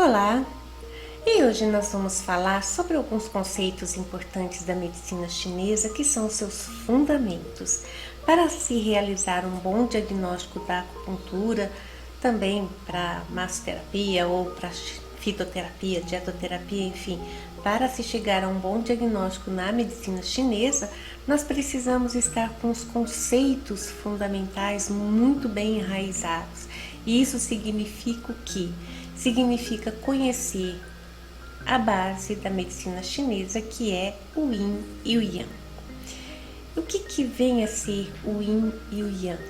Olá! E hoje nós vamos falar sobre alguns conceitos importantes da medicina chinesa que são seus fundamentos para se realizar um bom diagnóstico da acupuntura, também para massoterapia ou para fitoterapia, dietoterapia, enfim. Para se chegar a um bom diagnóstico na medicina chinesa, nós precisamos estar com os conceitos fundamentais muito bem enraizados. E isso significa o quê? Significa conhecer a base da medicina chinesa, que é o Yin e o Yang. O que vem a ser o Yin e o Yang?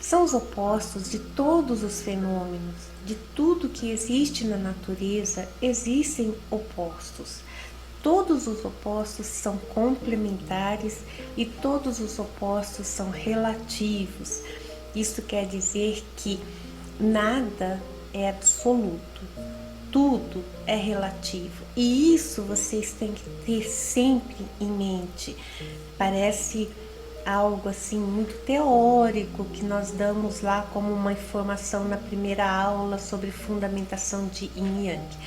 São os opostos de todos os fenômenos, de tudo que existe na natureza, existem opostos. Todos os opostos são complementares e todos os opostos são relativos. Isso quer dizer que nada é absoluto, tudo é relativo. E isso vocês têm que ter sempre em mente. Parece algo assim muito teórico que nós damos lá como uma informação na primeira aula sobre fundamentação de Yin e Yang,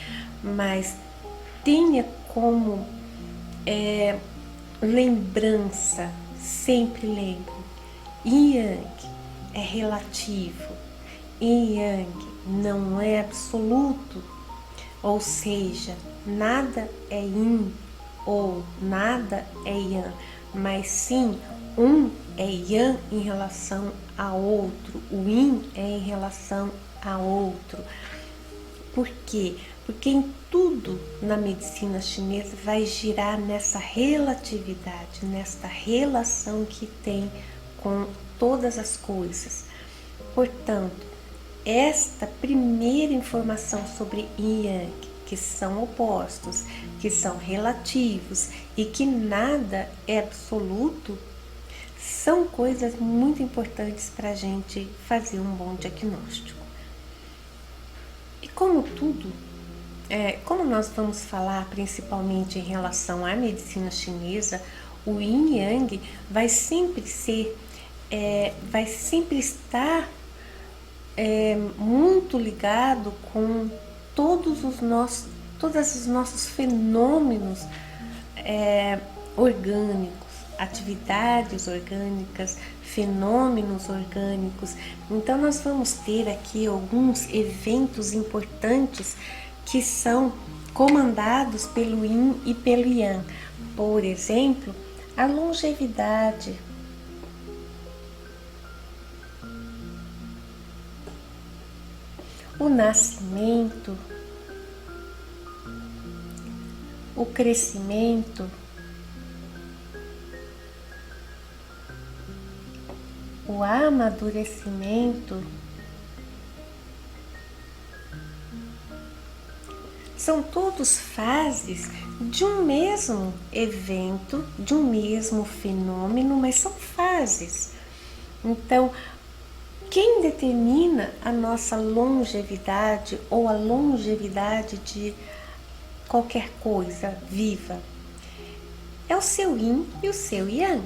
mas tenha como lembrança, sempre lembre, Yin e Yang é relativo, Yin e Yang não é absoluto, ou seja, nada é Yin ou nada é Yang, mas sim um é Yang em relação a outro, o Yin é em relação a outro. Por quê? Porque em tudo na medicina chinesa vai girar nessa relatividade, nesta relação que tem com todas as coisas. Portanto, esta primeira informação sobre Yin e Yang, que são opostos, que são relativos e que nada é absoluto, são coisas muito importantes para a gente fazer um bom diagnóstico. E como tudo, como nós vamos falar principalmente em relação à medicina chinesa, o Yin e Yang vai sempre estar muito ligado com todos os nossos fenômenos orgânicos, atividades orgânicas, fenômenos orgânicos. Então nós vamos ter aqui alguns eventos importantes que são comandados pelo Yin e pelo Yang. Por exemplo, a longevidade, o nascimento, o crescimento, o amadurecimento. São todos fases de um mesmo evento, de um mesmo fenômeno, mas são fases. Então, quem determina a nossa longevidade ou a longevidade de qualquer coisa viva é o seu Yin e o seu Yang.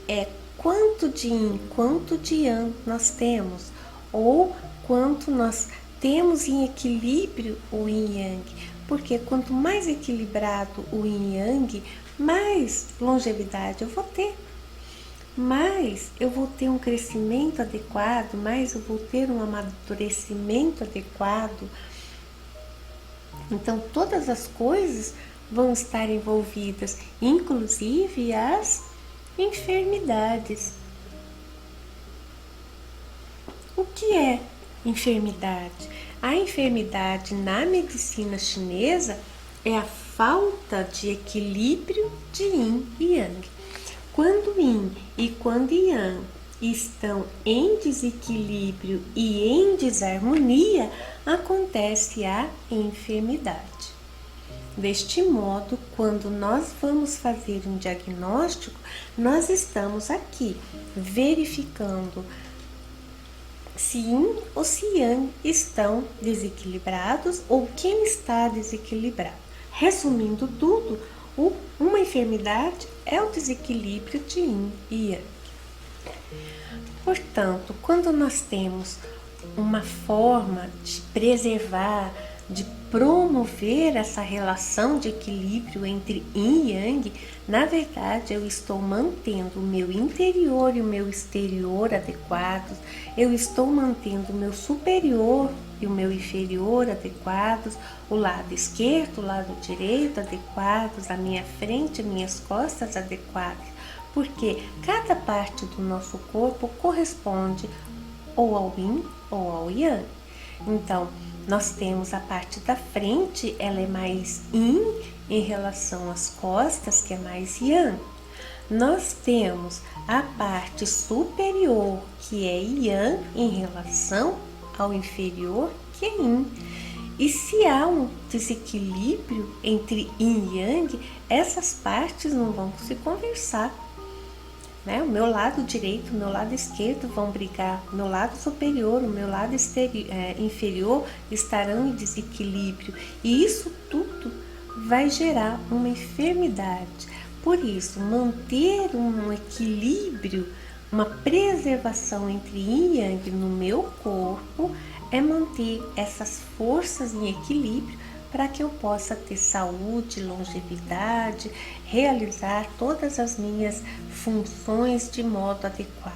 É quanto de Yin, quanto de Yang nós temos, ou quanto nós temos em equilíbrio o Yin e Yang. Porque quanto mais equilibrado o Yin e Yang, mais longevidade eu vou ter. Mais eu vou ter um crescimento adequado, mais eu vou ter um amadurecimento adequado. Então, todas as coisas vão estar envolvidas, inclusive as enfermidades. O que é enfermidade? A enfermidade na medicina chinesa é a falta de equilíbrio de Yin e Yang. Quando Yin e quando Yang estão em desequilíbrio e em desarmonia, acontece a enfermidade. Deste modo, quando nós vamos fazer um diagnóstico, nós estamos aqui verificando se Yin ou se Yang estão desequilibrados ou quem está desequilibrado. Resumindo tudo, uma enfermidade é o desequilíbrio de Yin e Yang. Portanto, quando nós temos uma forma de preservar de promover essa relação de equilíbrio entre yin e yang, na verdade eu estou mantendo o meu interior e o meu exterior adequados, eu estou mantendo o meu superior e o meu inferior adequados, o lado esquerdo, o lado direito adequados, a minha frente e minhas costas adequadas, porque cada parte do nosso corpo corresponde ou ao yin ou ao yang. Então, nós temos a parte da frente, ela é mais yin em relação às costas, que é mais yang. Nós temos a parte superior, que é yang, em relação ao inferior, que é yin. E se há um desequilíbrio entre yin e yang, essas partes não vão se conversar. Né? O meu lado direito, o meu lado esquerdo vão brigar, o meu lado superior, o meu lado inferior estarão em desequilíbrio. E isso tudo vai gerar uma enfermidade. Por isso, manter um equilíbrio, uma preservação entre yin e yang no meu corpo é manter essas forças em equilíbrio para que eu possa ter saúde, longevidade, realizar todas as minhas funções de modo adequado.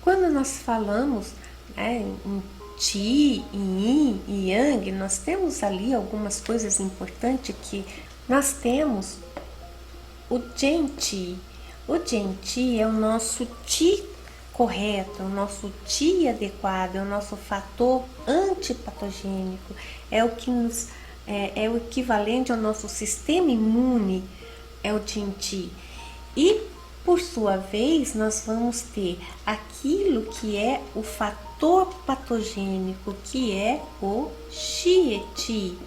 Quando nós falamos em Qi, Yin e Yang, nós temos ali algumas coisas importantes que nós temos o Zhen-Qi. O Zhen-Qi é o nosso Qi correto, é o nosso Qi adequado, é o nosso fator antipatogênico, é o que nos é o equivalente ao nosso sistema imune, é o Zhen-Qi. E por sua vez, nós vamos ter aquilo que é o fator patogênico, que é o Xie-Qi.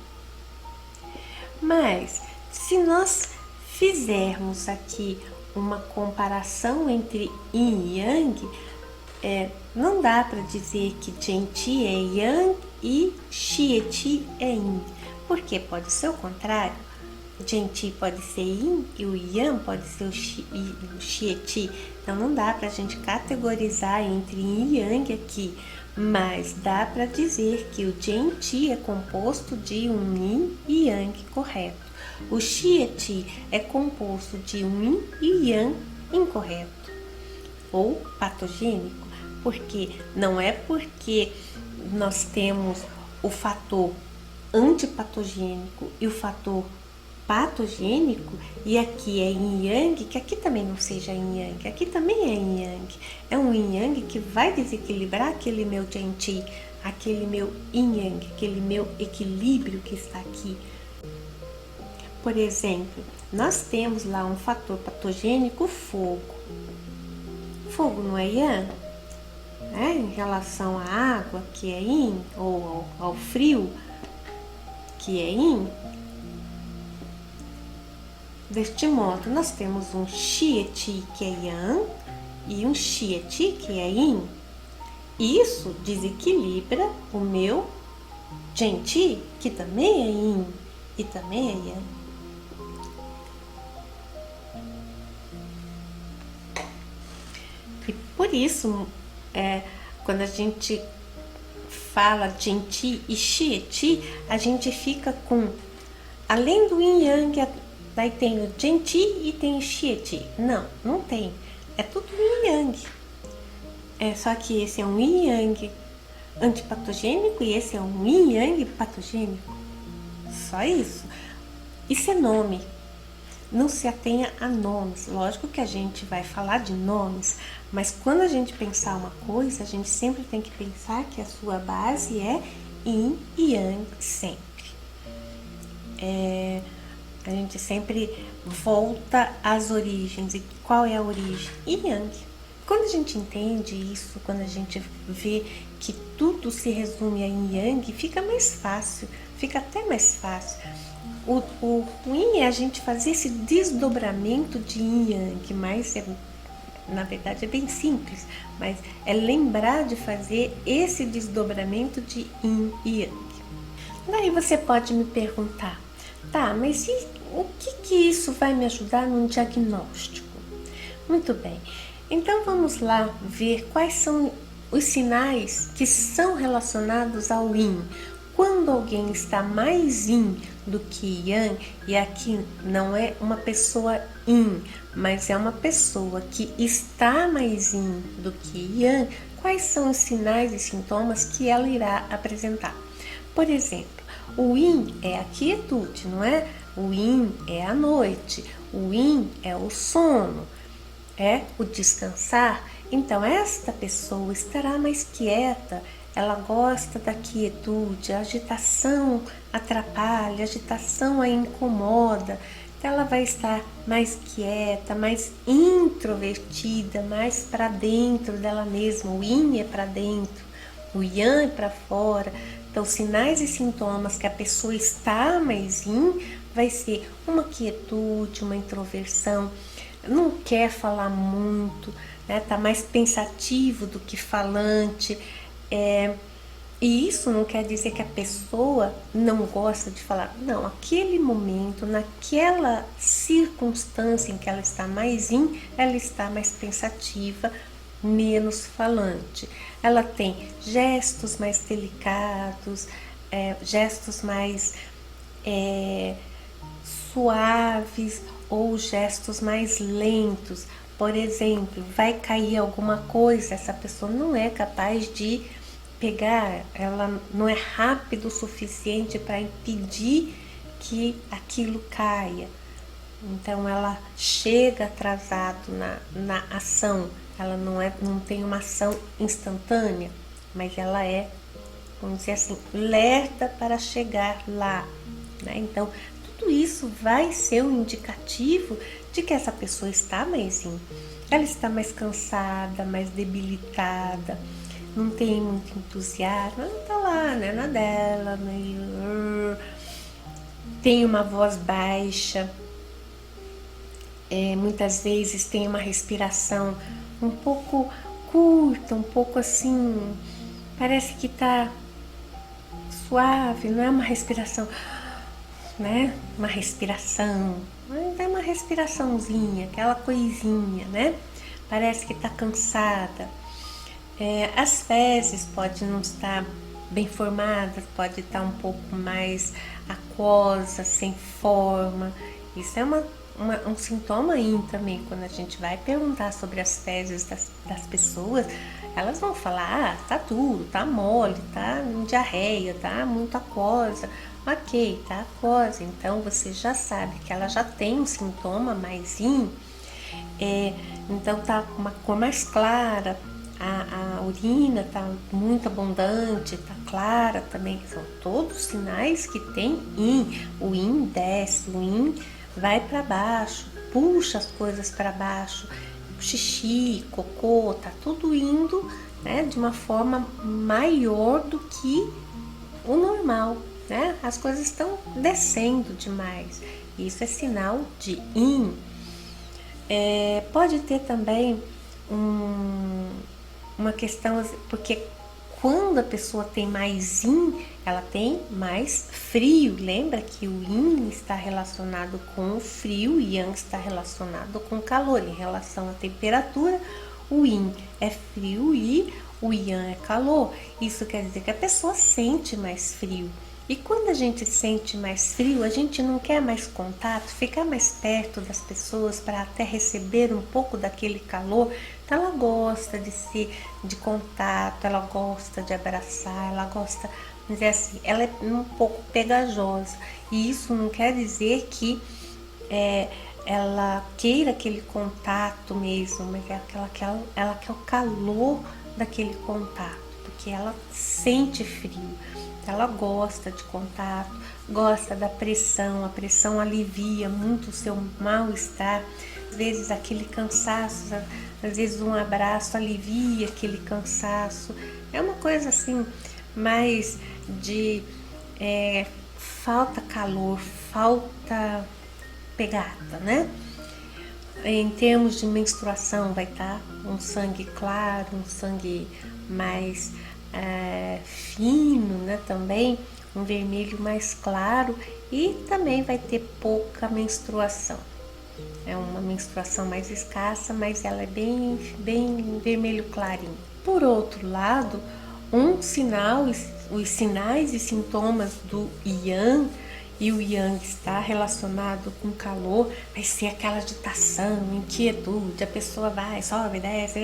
Mas se nós fizermos aqui uma comparação entre yin e yang, não dá para dizer que Zhen-Qi é yang e Xie-Qi é yin, porque pode ser o contrário. O Zhen-Qi pode ser yin e o yang pode ser o Xie-Qi. Então não dá para a gente categorizar entre yin e yang aqui, mas dá para dizer que o Zhen-Qi é composto de um yin e yang correto. O Xie-Qi é composto de um yin e yang incorreto ou patogênico, porque não é porque nós temos o fator antipatogênico e o fator patogênico, e aqui é yin yang, que aqui também não seja yin yang, aqui também é yin yang. É um yin yang que vai desequilibrar aquele meu Zhen-Qi, aquele meu yin yang, aquele meu equilíbrio que está aqui. Por exemplo, nós temos lá um fator patogênico, o fogo. Fogo não é yang? Em relação à água, que é yin, ou ao frio, que é yin. Deste modo, nós temos um Xie-Qi, que é yang, e um Xie-Qi, que é yin. Isso desequilibra o meu Zhen-Qi, que também é yin e também é yang. E por isso, quando a gente fala Zhen-Qi e Xie-Qi, a gente fica com, além do yin yang, daí tem o Zhen-Qi e tem o Xie-Qi. Não tem. É tudo yin yang. Só que esse é um yin yang antipatogênico e esse é um yin yang patogênico. Só isso. Isso é nome. Não se atenha a nomes. Lógico que a gente vai falar de nomes, mas quando a gente pensar uma coisa, a gente sempre tem que pensar que a sua base é yin e yang sempre. A gente sempre volta às origens. E qual é a origem? Yin yang. Quando a gente entende isso, quando a gente vê que tudo se resume a yin yang, fica mais fácil, fica até mais fácil. O yin é a gente fazer esse desdobramento de yin yang, mas na verdade é bem simples, mas é lembrar de fazer esse desdobramento de yin e yang. Daí você pode me perguntar, tá, mas o que isso vai me ajudar no diagnóstico? Muito bem, então vamos lá ver quais são os sinais que são relacionados ao yin. Quando alguém está mais yin do que yang, e aqui não é uma pessoa yin, mas é uma pessoa que está mais yin do que yang, quais são os sinais e sintomas que ela irá apresentar? Por exemplo, o yin é a quietude, não é? O yin é a noite, o yin é o sono, é o descansar. Então, esta pessoa estará mais quieta, ela gosta da quietude, a agitação atrapalha, a agitação a incomoda. Então, ela vai estar mais quieta, mais introvertida, mais para dentro dela mesma. O yin é para dentro, o yang é para fora. Então, sinais e sintomas que a pessoa está mais yin vai ser uma quietude, uma introversão, não quer falar muito, né? Tá mais pensativo do que falante. E isso não quer dizer que a pessoa não gosta de falar. Não, aquele momento, naquela circunstância em que ela está mais ela está mais pensativa, menos falante. Ela tem gestos mais delicados, gestos mais suaves ou gestos mais lentos. Por exemplo, vai cair alguma coisa, essa pessoa não é capaz de pegar, ela não é rápido o suficiente para impedir que aquilo caia. Então ela chega atrasado na ação, ela não tem uma ação instantânea, mas ela é, vamos dizer assim, lerda para chegar lá, né? Então tudo isso vai ser um indicativo de que essa pessoa está mais ela está mais cansada, mais debilitada, não tem muito entusiasmo, ela está lá, né, na dela, meio... tem uma voz baixa, muitas vezes tem uma respiração um pouco curta, um pouco assim, parece que está suave, não é uma respiração, né? Uma respiração, mas é uma respiraçãozinha, aquela coisinha, né? Parece que está cansada. As fezes podem não estar bem formadas, pode estar um pouco mais aquosa, sem forma. Isso é um sintoma aí também. Quando a gente vai perguntar sobre as fezes das pessoas, elas vão falar, tá tudo, tá mole, tá diarreia, tá muito aquosa. Ok, tá aquosa, então você já sabe que ela já tem um sintoma mais então tá com uma cor mais clara, a urina tá muito abundante, tá clara também, são todos sinais que tem o desce, o vai para baixo, puxa as coisas para baixo, xixi, cocô, tá tudo indo, né, de uma forma maior do que o normal, né? As coisas estão descendo demais. Isso é sinal de yin. Pode ter também uma questão, porque quando a pessoa tem mais yin, ela tem mais frio. Lembra que o yin está relacionado com o frio, o yang está relacionado com o calor. Em relação à temperatura, o yin é frio e o yang é calor. Isso quer dizer que a pessoa sente mais frio. E quando a gente sente mais frio, a gente não quer mais contato, ficar mais perto das pessoas para até receber um pouco daquele calor. Então ela gosta de contato, ela gosta de abraçar, ela gosta, vamos dizer assim, ela é um pouco pegajosa. E isso não quer dizer que ela queira aquele contato mesmo, mas é ela quer o calor daquele contato, porque ela sente frio. Ela gosta de contato, gosta da pressão, a pressão alivia muito o seu mal-estar. Às vezes aquele cansaço, às vezes um abraço alivia aquele cansaço. É uma coisa assim, mais de falta calor, falta pegada, né? Em termos de menstruação, vai estar um sangue claro, um sangue mais fino, né? Também um vermelho mais claro, e também vai ter pouca menstruação. É uma menstruação mais escassa, mas ela é bem vermelho clarinho. Por outro lado, Um sinal, os sinais e sintomas do Yang, e o Yang está relacionado com calor, vai ser aquela agitação, inquietude, a pessoa vai, sobe, desce,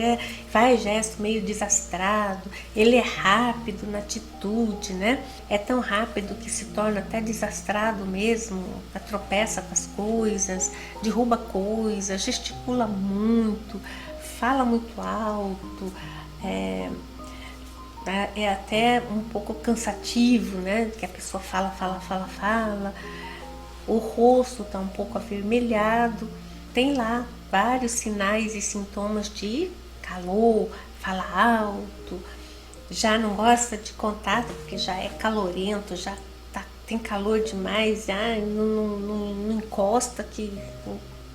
faz gesto meio desastrado, ele é rápido na atitude, né? É tão rápido que se torna até desastrado mesmo, tropeça com as coisas, derruba coisas, gesticula muito, fala muito alto, é até um pouco cansativo, né? Que a pessoa fala. O rosto está um pouco avermelhado. Tem lá vários sinais e sintomas de calor, fala alto, já não gosta de contato porque já é calorento, já tem calor demais, já não encosta que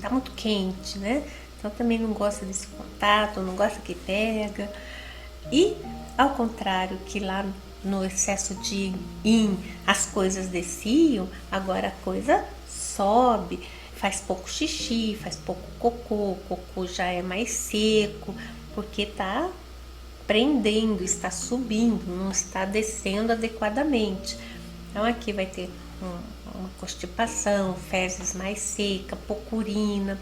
tá muito quente, né? Então também não gosta desse contato, não gosta que pega. E ao contrário que lá no excesso de yin as coisas desciam, agora a coisa sobe, faz pouco xixi, faz pouco cocô, o cocô já é mais seco, porque está prendendo, está subindo, não está descendo adequadamente. Então aqui vai ter uma constipação, fezes mais seca, pouca urina,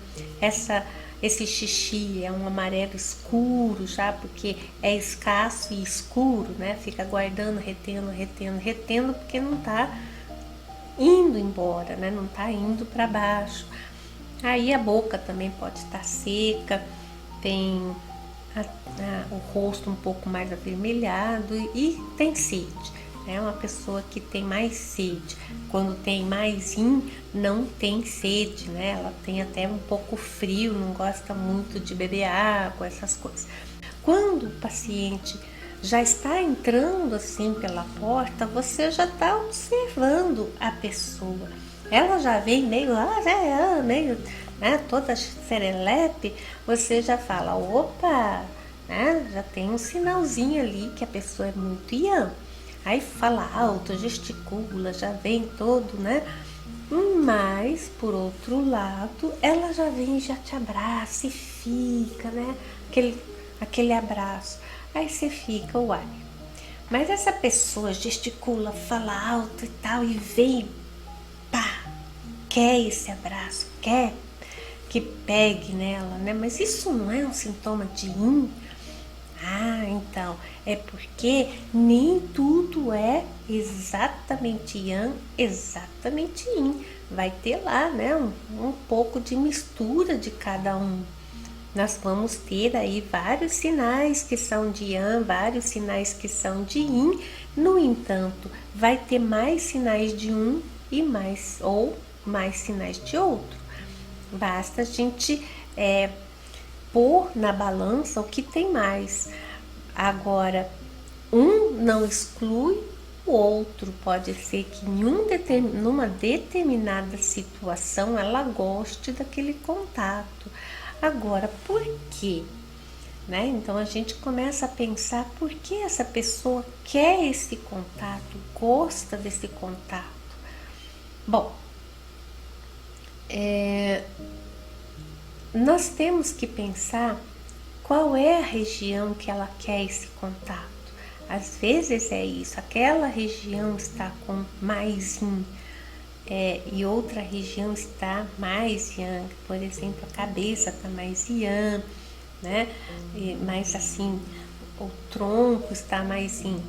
esse xixi é um amarelo escuro já, porque é escasso e escuro, né? Fica guardando, retendo, porque não está indo embora, né? Não está indo para baixo. Aí a boca também pode estar seca, tem o rosto um pouco mais avermelhado e tem sede. É uma pessoa que tem mais sede. Quando tem mais yin, não tem sede, né? Ela tem até um pouco frio, não gosta muito de beber água, essas coisas. Quando o paciente já está entrando assim pela porta, você já está observando a pessoa. Ela já vem meio, meio, né, toda serelepe, você já fala, opa, né? Já tem um sinalzinho ali que a pessoa é muito yang. Aí fala alto, gesticula, já vem todo, né? Mas, por outro lado, ela já vem, já te abraça e fica, né? Aquele abraço. Aí você fica, uai. Mas essa pessoa gesticula, fala alto e tal, e vem, pá, quer esse abraço, quer que pegue nela, né? Mas isso não é um sintoma de yin? Ah, então, é porque nem tudo é exatamente yang, exatamente yin. Vai ter lá, né, um pouco de mistura de cada um. Nós vamos ter aí vários sinais que são de yang, vários sinais que são de yin. No entanto, vai ter mais sinais de um e mais sinais de outro. Basta a gente pôr na balança o que tem mais. Agora, um não exclui o outro. Pode ser que numa determinada situação ela goste daquele contato. Agora, por quê? Né? Então a gente começa a pensar por que essa pessoa quer esse contato, gosta desse contato. Bom, nós temos que pensar qual é a região que ela quer esse contato. Às vezes é isso, aquela região está com mais yin, e outra região está mais yang, por exemplo, a cabeça está mais yang, né? Mais assim, o tronco está mais yin.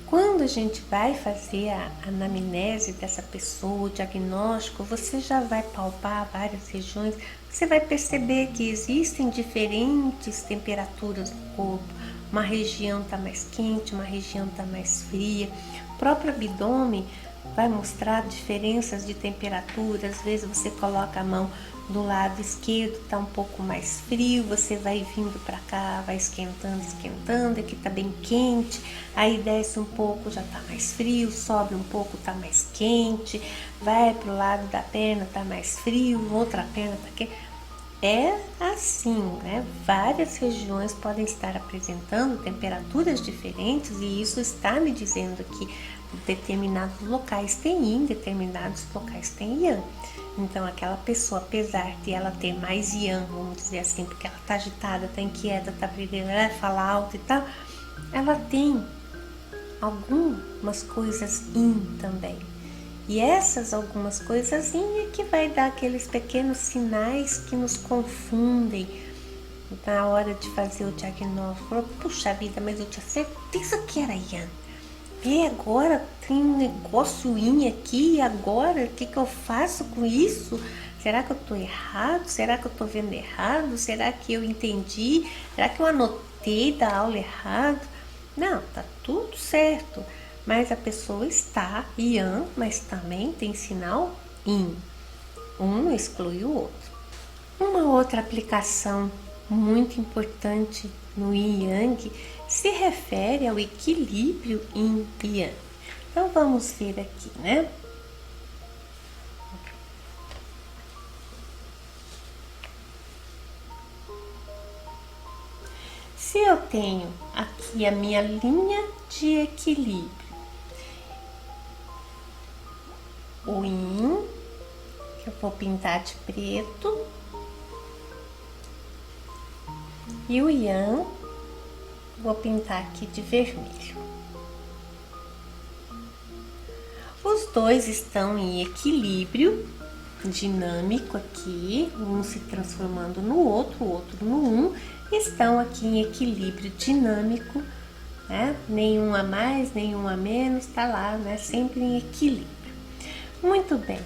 Quando a gente vai fazer a anamnese dessa pessoa, o diagnóstico, você já vai palpar várias regiões, você vai perceber que existem diferentes temperaturas do corpo. Uma região está mais quente, uma região está mais fria. O próprio abdômen vai mostrar diferenças de temperatura. Às vezes você coloca a mão do lado esquerdo, está um pouco mais frio, você vai vindo para cá, vai esquentando, aqui está bem quente, aí desce um pouco, já está mais frio, sobe um pouco, está mais quente, vai para o lado da perna, está mais frio, outra perna está quente. É assim, né? Várias regiões podem estar apresentando temperaturas diferentes e isso está me dizendo que determinados locais tem yin, determinados locais tem yang. Então aquela pessoa, apesar de ela ter mais yang, vamos dizer assim, porque ela está agitada, está inquieta, está fala alto e tal, ela tem algumas coisas yin também. E essas algumas coisas yin é que vai dar aqueles pequenos sinais que nos confundem na hora de fazer o diagnóstico. Puxa vida, mas eu tinha certeza que era yang. E agora tem um negócio yin aqui, e agora o que eu faço com isso? Será que eu tô errado? Será que eu tô vendo errado? Será que eu entendi? Será que eu anotei da aula errado? Não, tá tudo certo. Mas a pessoa está yang, mas também tem sinal yin. Um não exclui o outro. Uma outra aplicação muito importante no yin yang se refere ao equilíbrio yin e yang. Então vamos ver aqui, né? Se eu tenho aqui a minha linha de equilíbrio, o yin, que eu vou pintar de preto, e o yang, vou pintar aqui de vermelho. Os dois estão em equilíbrio dinâmico aqui, um se transformando no outro, o outro no um, estão aqui em equilíbrio dinâmico, né? Nenhum a mais, nenhum a menos, tá lá, né? Sempre em equilíbrio. Muito bem.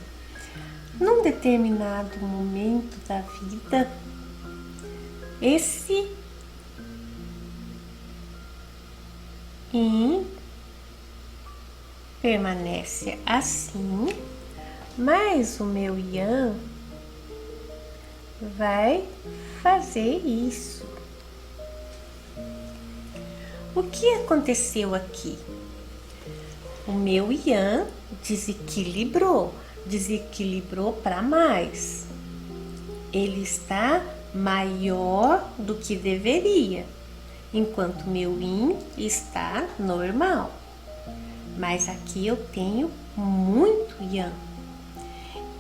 Num determinado momento da vida, esse yin permanece assim, mas o meu yang vai fazer isso. O que aconteceu aqui? O meu yang desequilibrou para mais. Ele está maior do que deveria, enquanto meu yin está normal. Mas aqui eu tenho muito yang.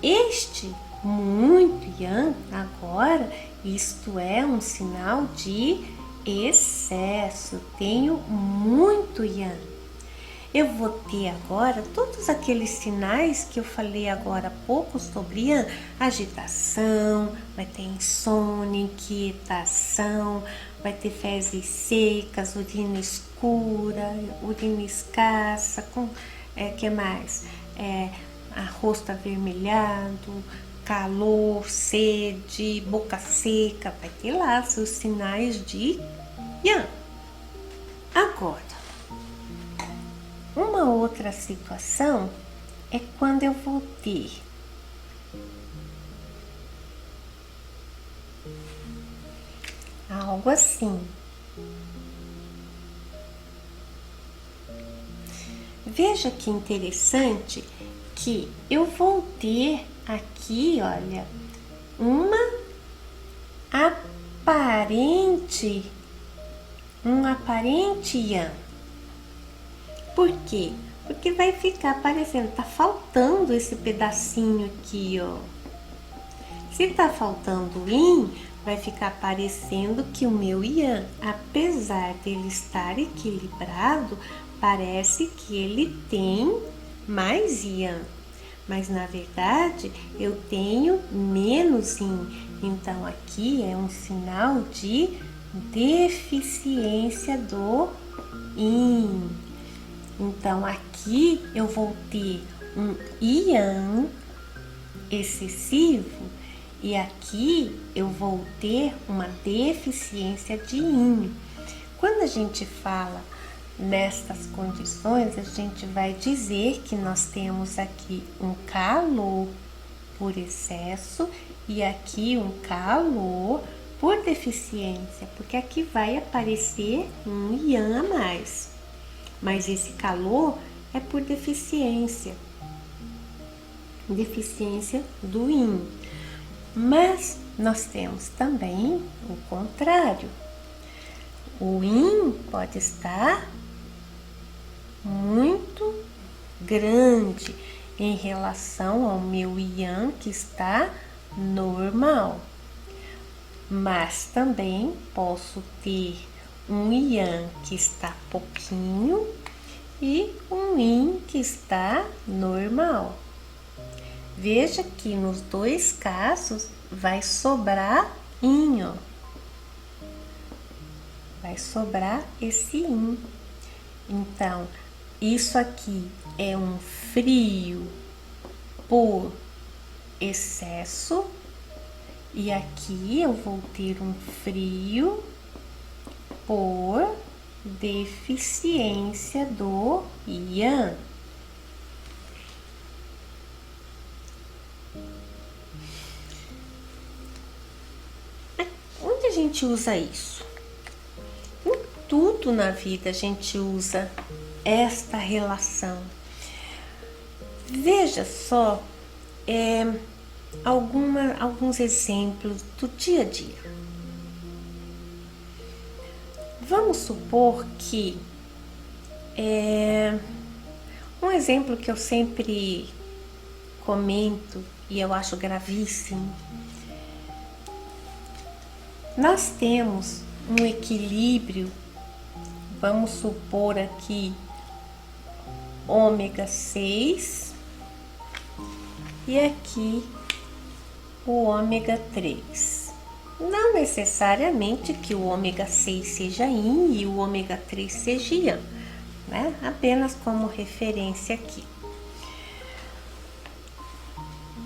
Este muito yang agora, isto é um sinal de excesso. Tenho muito yang. Eu vou ter agora todos aqueles sinais que eu falei agora há pouco sobre yang: agitação, vai ter insônia, inquietação, vai ter fezes secas, urina escura, urina escassa, que mais? Rosto avermelhado, calor, sede, boca seca, vai ter lá seus sinais de yang. Agora, uma outra situação é quando eu vou ter algo assim. Veja que interessante que eu vou ter aqui, olha, um aparente yang. Por quê? Porque vai ficar parecendo, tá faltando esse pedacinho aqui, ó. Se tá faltando o yin, vai ficar parecendo que o meu yang, apesar dele estar equilibrado, parece que ele tem mais yang. Mas na verdade eu tenho menos yin. Então aqui é um sinal de deficiência do yin. Então aqui eu vou ter um yang excessivo e aqui eu vou ter uma deficiência de yin. Quando a gente fala nestas condições, a gente vai dizer que nós temos aqui um calor por excesso e aqui um calor por deficiência, porque aqui vai aparecer um yang a mais. Mas esse calor é por deficiência do yin. Mas nós temos também o contrário. O yin pode estar muito grande em relação ao meu yang que está normal. Mas também posso ter um yang que está pouquinho e um yin que está normal. Veja que nos dois casos vai sobrar yin, ó. Vai sobrar esse yin. Então, isso aqui é um frio por excesso, e aqui eu vou ter um frio por deficiência do yang. Onde a gente usa isso? Em tudo na vida a gente usa esta relação. Veja só alguns exemplos do dia a dia. Vamos supor que um exemplo que eu sempre comento e eu acho gravíssimo. Nós temos um equilíbrio, vamos supor aqui ômega 6 e aqui o ômega 3. Não necessariamente que o ômega 6 seja yin e o ômega 3 seja yang, né? Apenas como referência aqui.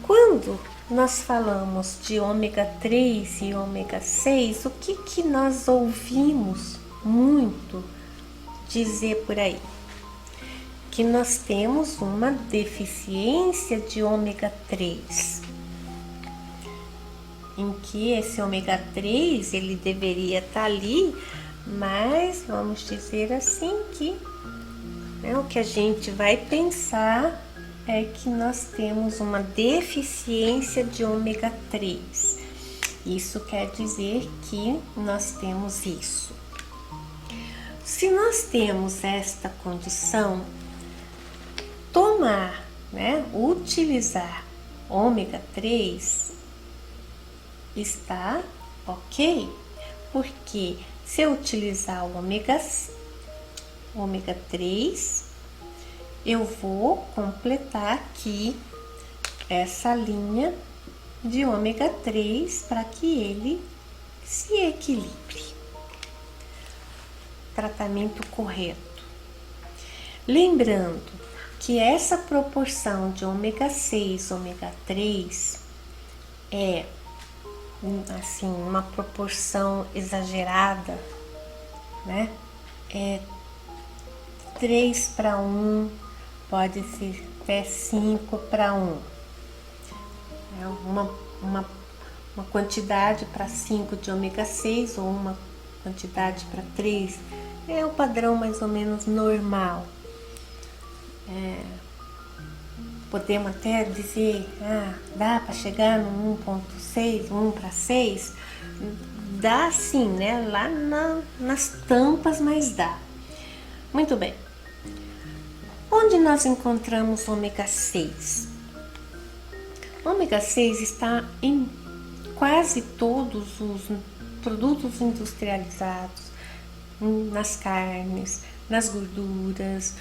Quando nós falamos de ômega 3 e ômega 6, o que nós ouvimos muito dizer por aí? Que nós temos uma deficiência de ômega 3, em que esse ômega 3 ele deveria estar ali, mas vamos dizer assim que o que a gente vai pensar é que nós temos uma deficiência de ômega 3. Isso quer dizer que nós temos isso. Se nós temos esta condição, utilizar ômega 3 está ok, porque se eu utilizar o ômega 3, eu vou completar aqui essa linha de ômega 3 para que ele se equilibre. Tratamento correto. Lembrando que essa proporção de ômega 6, ômega 3 é assim uma proporção exagerada, né? É 3:1, pode ser até 5:1. É uma quantidade para 5 de ômega 6 ou uma quantidade para 3 é o padrão mais ou menos normal. Podemos até dizer, dá para chegar no 1.6, 1:6? Dá sim, né? Lá nas tampas, mas dá. Muito bem. Onde nós encontramos o ômega 6? O ômega 6 está em quase todos os produtos industrializados, nas carnes, nas gorduras,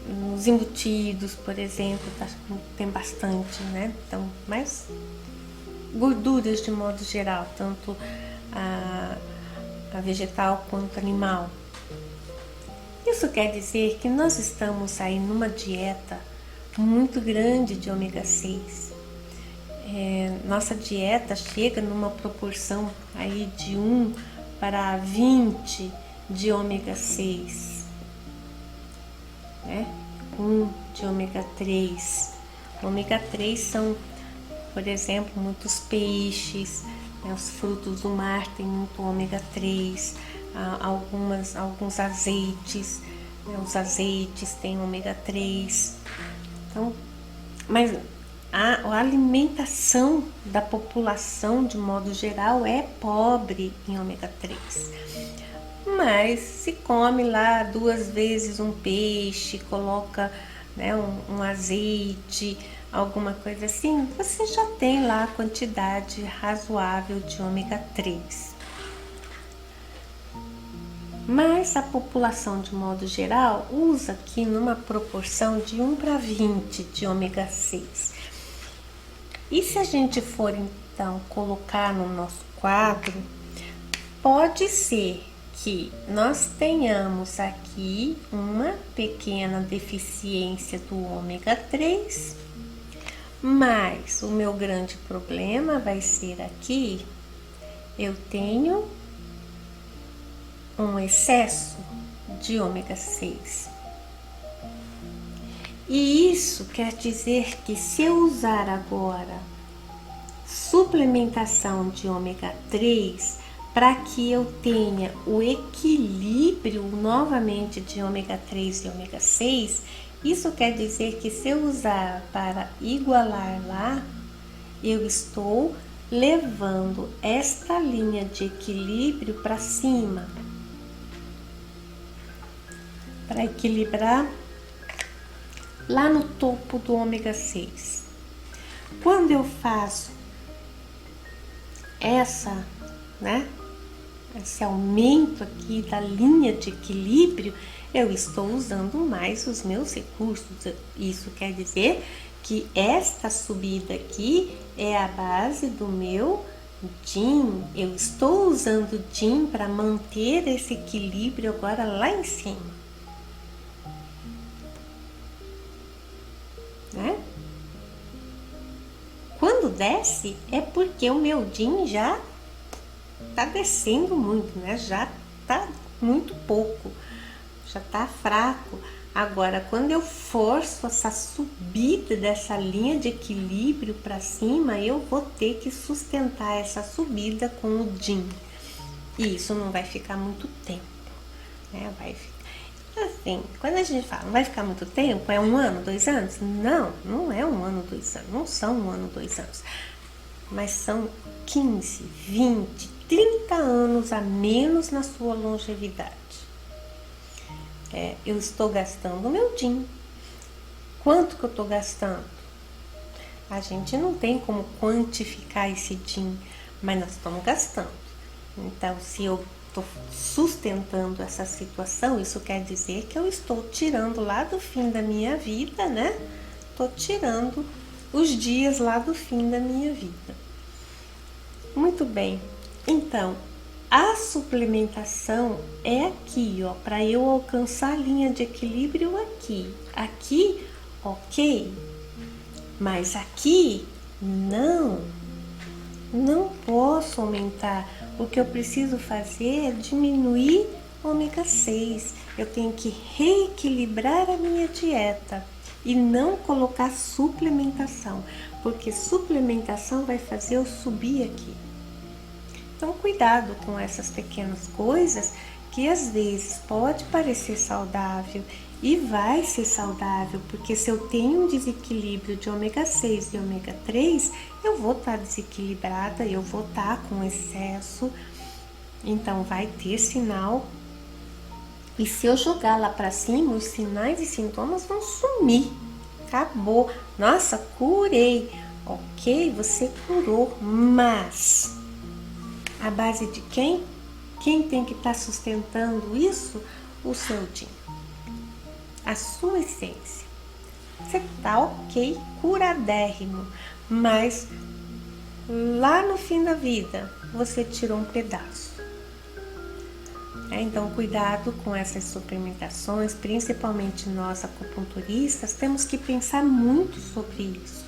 nos embutidos, por exemplo, tem bastante, né? Então, mas gorduras de modo geral, tanto a vegetal quanto animal. Isso quer dizer que nós estamos aí numa dieta muito grande de ômega 6. Nossa dieta chega numa proporção aí de 1:20 de ômega 6, né? 1 de ômega 3. Ômega 3 são, por exemplo, muitos peixes, né? Os frutos do mar têm muito ômega 3, alguns azeites, né? Os azeites têm ômega 3. Então, mas a alimentação da população, de modo geral, é pobre em ômega 3. Mas se come lá 2 vezes um peixe, coloca, né, um azeite, alguma coisa assim, você já tem lá a quantidade razoável de ômega 3. Mas a população, de modo geral, usa aqui numa proporção de 1:20 de ômega 6. E se a gente for, então, colocar no nosso quadro, pode ser que nós tenhamos aqui uma pequena deficiência do ômega 3, mas o meu grande problema vai ser aqui, eu tenho um excesso de ômega 6. E isso quer dizer que se eu usar agora suplementação de ômega 3, para que eu tenha o equilíbrio novamente de ômega 3 e ômega 6, isso quer dizer que se eu usar para igualar lá, eu estou levando esta linha de equilíbrio para cima, para equilibrar lá no topo do ômega 6. Quando eu faço esse aumento aqui da linha de equilíbrio, eu estou usando mais os meus recursos. Isso quer dizer que esta subida aqui é a base do meu Jin. Eu estou usando Jin para manter esse equilíbrio agora lá em cima, né? Quando desce é porque o meu Jin já tá descendo muito, né? Já tá muito pouco, já tá fraco. Agora, quando eu forço essa subida dessa linha de equilíbrio para cima, eu vou ter que sustentar essa subida com o Jin. E isso não vai ficar muito tempo, né? Vai ficar assim, quando a gente fala, não vai ficar muito tempo, é 1 ano, 2 anos? Não, não é 1 ano, 2 anos, não são 1 ano, 2 anos. Mas são 15, 20, 30 anos a menos na sua longevidade. Eu estou gastando o meu Jin. Quanto que eu estou gastando? A gente não tem como quantificar esse Jin, mas nós estamos gastando. Então, se eu estou sustentando essa situação, isso quer dizer que eu estou tirando lá do fim da minha vida, né? Estou tirando os dias lá do fim da minha vida. Muito bem. Então, a suplementação é aqui, ó, para eu alcançar a linha de equilíbrio aqui. Aqui, ok, mas aqui não posso aumentar. O que eu preciso fazer é diminuir o ômega 6. Eu tenho que reequilibrar a minha dieta e não colocar suplementação, porque suplementação vai fazer eu subir aqui. Então, cuidado com essas pequenas coisas que às vezes pode parecer saudável e vai ser saudável, porque se eu tenho um desequilíbrio de ômega 6 e ômega 3, eu vou estar desequilibrada, eu vou estar com excesso, então vai ter sinal. E se eu jogar lá para cima, os sinais e sintomas vão sumir. Acabou. Nossa, curei. Ok, você curou, mas a base de quem? Quem tem que estar sustentando isso? O seu Jin, a sua essência. Você tá ok, curadérrimo, mas lá no fim da vida você tirou um pedaço. Então, cuidado com essas suplementações, principalmente nós acupunturistas, temos que pensar muito sobre isso,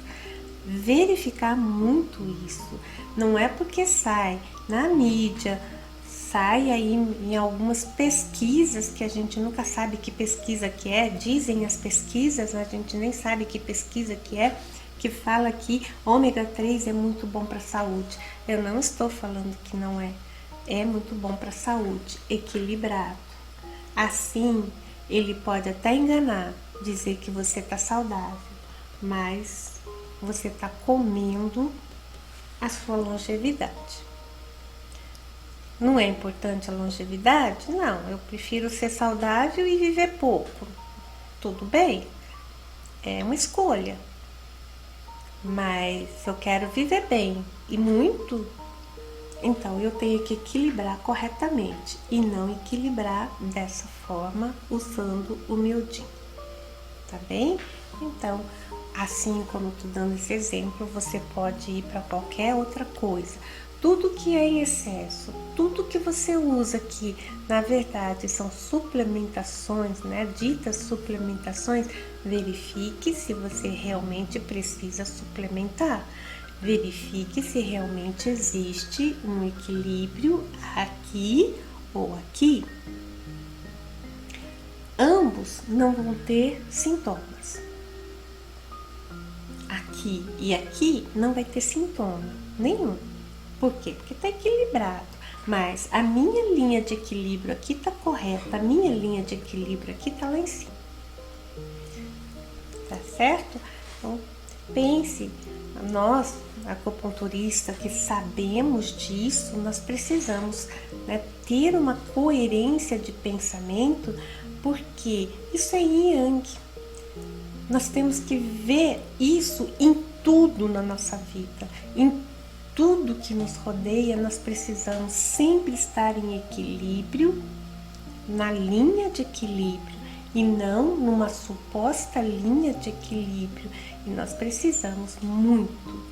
verificar muito isso. Não é porque sai na mídia, sai aí em algumas pesquisas que a gente nunca sabe que pesquisa que é, dizem as pesquisas, a gente nem sabe que pesquisa que fala que ômega 3 é muito bom para a saúde. Eu não estou falando que não é. É muito bom para a saúde, equilibrado. Assim, ele pode até enganar, dizer que você está saudável, mas você está comendo a sua longevidade. Não é importante a longevidade? Não, eu prefiro ser saudável e viver pouco. Tudo bem, é uma escolha. Mas eu quero viver bem e muito, Então eu tenho que equilibrar corretamente e não equilibrar dessa forma usando o meu Yin, tá bem? Então, assim como eu tô dando esse exemplo, você pode ir para qualquer outra coisa. Tudo que é em excesso, tudo que você usa que na verdade são suplementações, né? Ditas suplementações, verifique se você realmente precisa suplementar. Verifique se realmente existe um equilíbrio aqui ou aqui. Ambos não vão ter sintomas. Aqui e aqui não vai ter sintoma nenhum. Por quê? Porque está equilibrado. Mas a minha linha de equilíbrio aqui está correta, a minha linha de equilíbrio aqui está lá em cima. Tá certo? Então, pense, nós, acupunturistas que sabemos disso, nós precisamos, né, ter uma coerência de pensamento, porque isso é Yang. Nós temos que ver isso em tudo na nossa vida, em tudo que nos rodeia. Nós precisamos sempre estar em equilíbrio, na linha de equilíbrio e não numa suposta linha de equilíbrio. E nós precisamos muito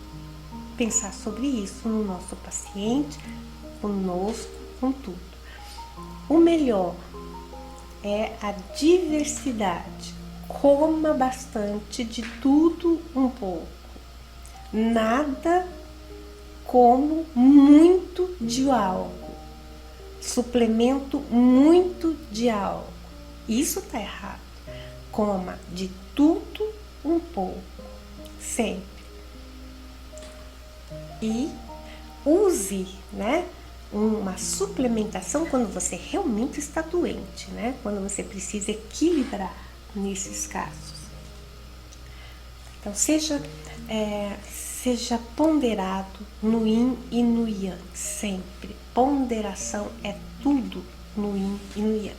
pensar sobre isso no nosso paciente, conosco, com tudo. O melhor é a diversidade. Coma bastante de tudo um pouco. Nada como muito de algo. Suplemento muito de algo. Isso tá errado. Coma de tudo um pouco. Sempre. E use, né, uma suplementação quando você realmente está doente, né? Quando você precisa equilibrar nesses casos. Então seja ponderado no Yin e no Yang, sempre. Ponderação é tudo no Yin e no Yang.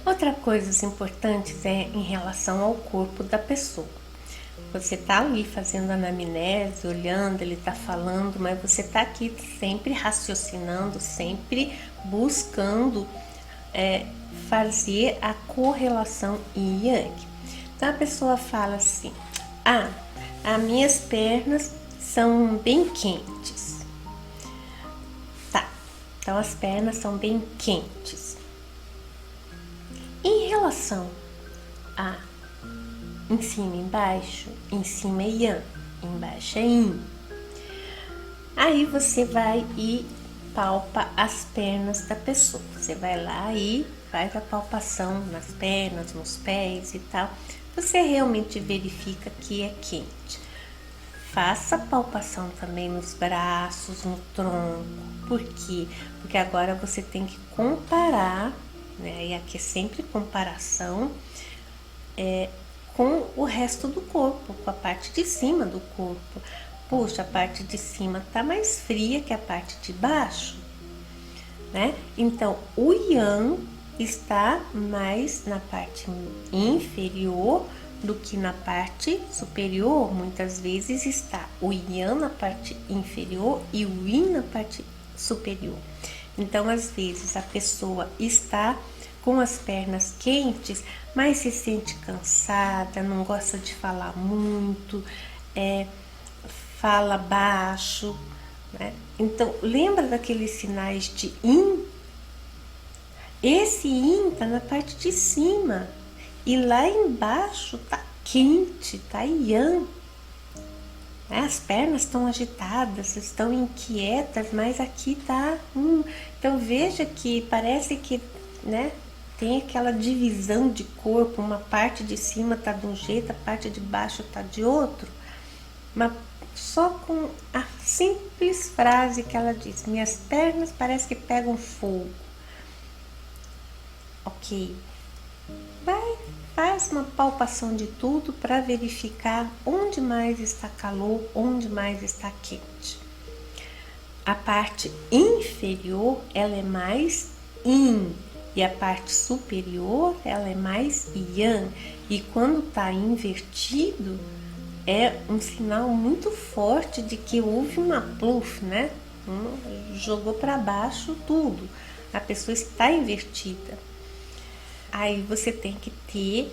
Outra coisa importante é em relação ao corpo da pessoa. Você tá ali fazendo anamnese, olhando, ele tá falando, mas você tá aqui sempre raciocinando, sempre buscando fazer a correlação Yin e Yang. Então a pessoa fala assim: as minhas pernas são bem quentes. Tá, então as pernas são bem quentes. Em relação a em cima e embaixo, em cima é Yang, embaixo é Yin. Aí você vai e palpa as pernas da pessoa. Você vai lá e faz a palpação nas pernas, nos pés e tal. Você realmente verifica que é quente. Faça a palpação também nos braços, no tronco. Por quê? Porque agora você tem que comparar, né? E aqui é sempre comparação com o resto do corpo, com a parte de cima do corpo. Puxa, a parte de cima tá mais fria que a parte de baixo, né? Então, o Yang está mais na parte inferior do que na parte superior. Muitas vezes está o Yang na parte inferior e o Yin na parte superior. Então, às vezes, a pessoa está com as pernas quentes, mas se sente cansada, não gosta de falar muito, fala baixo, né? Então, lembra daqueles sinais de Yin? Esse Yin tá na parte de cima e lá embaixo tá quente, tá Yang. As pernas estão agitadas, estão inquietas, mas aqui tá Então veja que parece que, né, tem aquela divisão de corpo, uma parte de cima tá de um jeito, a parte de baixo tá de outro, mas só com a simples frase que ela diz: minhas pernas parece que pegam fogo. Ok, faz uma palpação de tudo para verificar onde mais está calor, onde mais está quente. A parte inferior ela é mais Yin e a parte superior ela é mais Yang. E quando está invertido, é um sinal muito forte de que houve uma pluf, né? Jogou para baixo tudo. A pessoa está invertida. Aí você tem que ter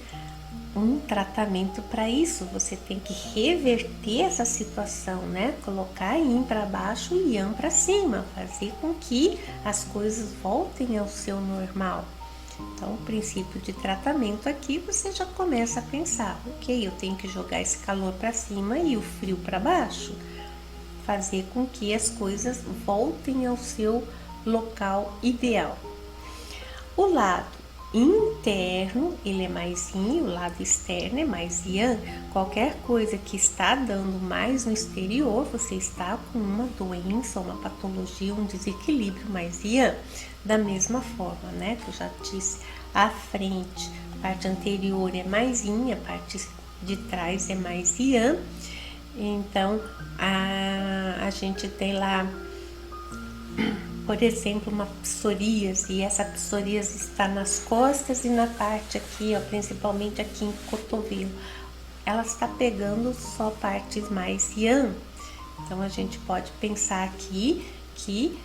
um tratamento para isso. Você tem que reverter essa situação, né? Colocar Yin para baixo e Yang para cima, fazer com que as coisas voltem ao seu normal. Então, o princípio de tratamento aqui, você já começa a pensar, ok, eu tenho que jogar esse calor para cima e o frio para baixo, fazer com que as coisas voltem ao seu local ideal. O lado interno, ele é mais Yin, o lado externo é mais Yang. Qualquer coisa que está dando mais no exterior, você está com uma doença, uma patologia, um desequilíbrio mais Yang. Da mesma forma, né, que eu já disse, a frente, a parte anterior é mais Yin, a parte de trás é mais Yang. Então, a gente tem lá, por exemplo, uma psoríase, e essa psoríase está nas costas e na parte aqui, ó, principalmente aqui em cotovelo. Ela está pegando só partes mais Yang. Então, a gente pode pensar aqui que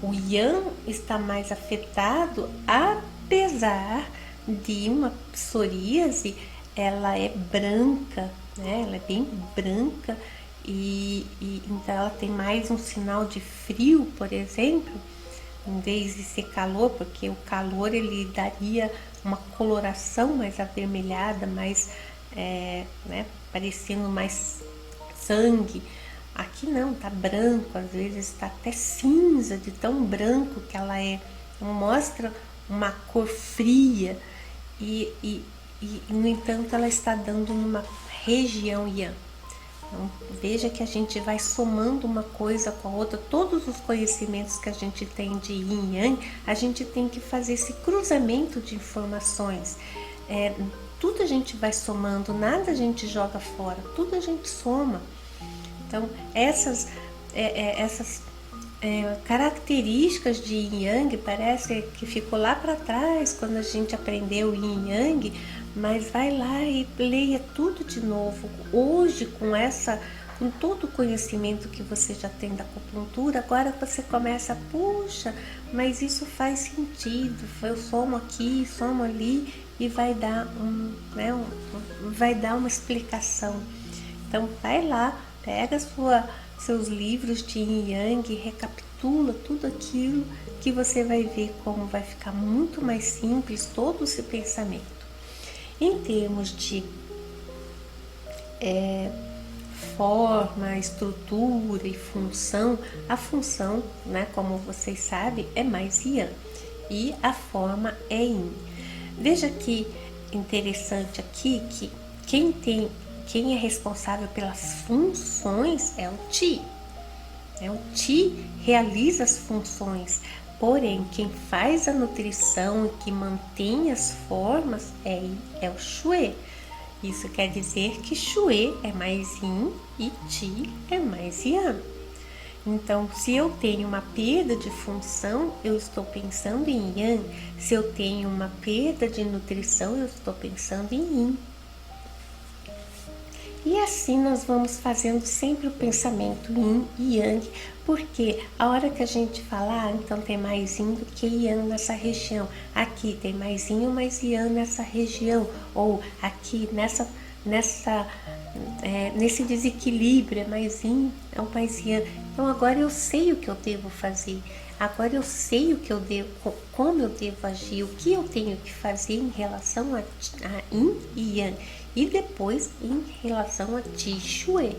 o Yang está mais afetado, apesar de uma psoríase, ela é branca, né? Ela é bem branca e então ela tem mais um sinal de frio, por exemplo, em vez de ser calor, porque o calor ele daria uma coloração mais avermelhada, mais, né, parecendo mais sangue. Aqui não, tá branco, às vezes tá até cinza de tão branco que ela é. Mostra uma cor fria e no entanto ela está dando numa região Yang. Então, veja que a gente vai somando uma coisa com a outra. Todos os conhecimentos que a gente tem de Yin e Yang, a gente tem que fazer esse cruzamento de informações. Tudo a gente vai somando, nada a gente joga fora, tudo a gente soma. Então, essas características de Yin Yang parece que ficou lá para trás quando a gente aprendeu Yin Yang, mas vai lá e leia tudo de novo. Hoje, com todo o conhecimento que você já tem da acupuntura, agora você começa, puxa, mas isso faz sentido, eu somo aqui, somo ali e vai dar vai dar uma explicação. Então, vai lá, pega seus livros de Yin Yang, recapitula tudo aquilo que você vai ver como vai ficar muito mais simples todo esse pensamento. Em termos de forma, estrutura e função, a função, né, como vocês sabem, é mais Yang e a forma é Yin. Veja que interessante aqui que quem é responsável pelas funções é o Qi. O Qi realiza as funções, porém quem faz a nutrição e que mantém as formas é o Xue. Isso quer dizer que Xue é mais Yin e Qi é mais Yang. Então, se eu tenho uma perda de função, eu estou pensando em Yang. Se eu tenho uma perda de nutrição, eu estou pensando em Yin. E assim nós vamos fazendo sempre o pensamento Yin e Yang, porque a hora que a gente falar, então tem mais Yin do que Yang nessa região, aqui tem mais Yin ou mais Yang nessa região, ou aqui nesse desequilíbrio é mais Yin ou mais Yang. Então agora eu sei o que eu devo fazer, agora eu sei como eu devo agir, o que eu tenho que fazer em relação a Yin e Yang. E depois em relação a Qi Xue.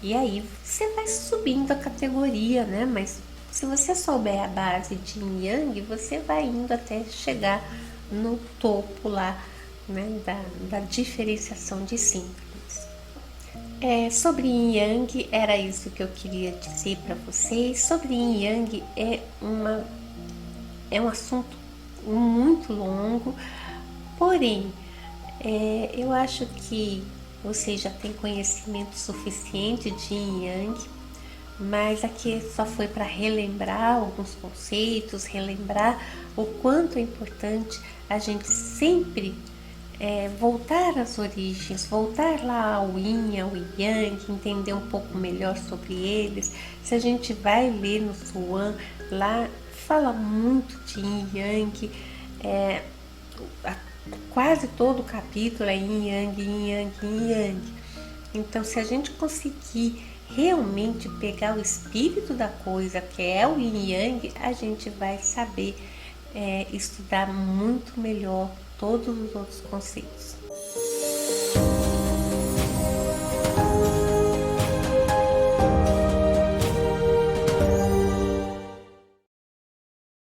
E aí você vai subindo a categoria, né? Mas se você souber a base de Yin Yang, você vai indo até chegar no topo lá, né? Da diferenciação de símbolos. Sobre Yin Yang, era isso que eu queria dizer para vocês. Sobre Yin Yang é um assunto muito longo, porém eu acho que você já tem conhecimento suficiente de Yin Yang, mas aqui só foi para relembrar alguns conceitos, relembrar o quanto é importante a gente sempre voltar às origens, voltar lá ao Yin, ao Yang, entender um pouco melhor sobre eles. Se a gente vai ler no Suan, lá fala muito de Yin e Yang, quase todo o capítulo é Yin Yang, Yin Yang, Yin Yang. Então, se a gente conseguir realmente pegar o espírito da coisa, que é o Yin Yang, a gente vai saber estudar muito melhor todos os outros conceitos.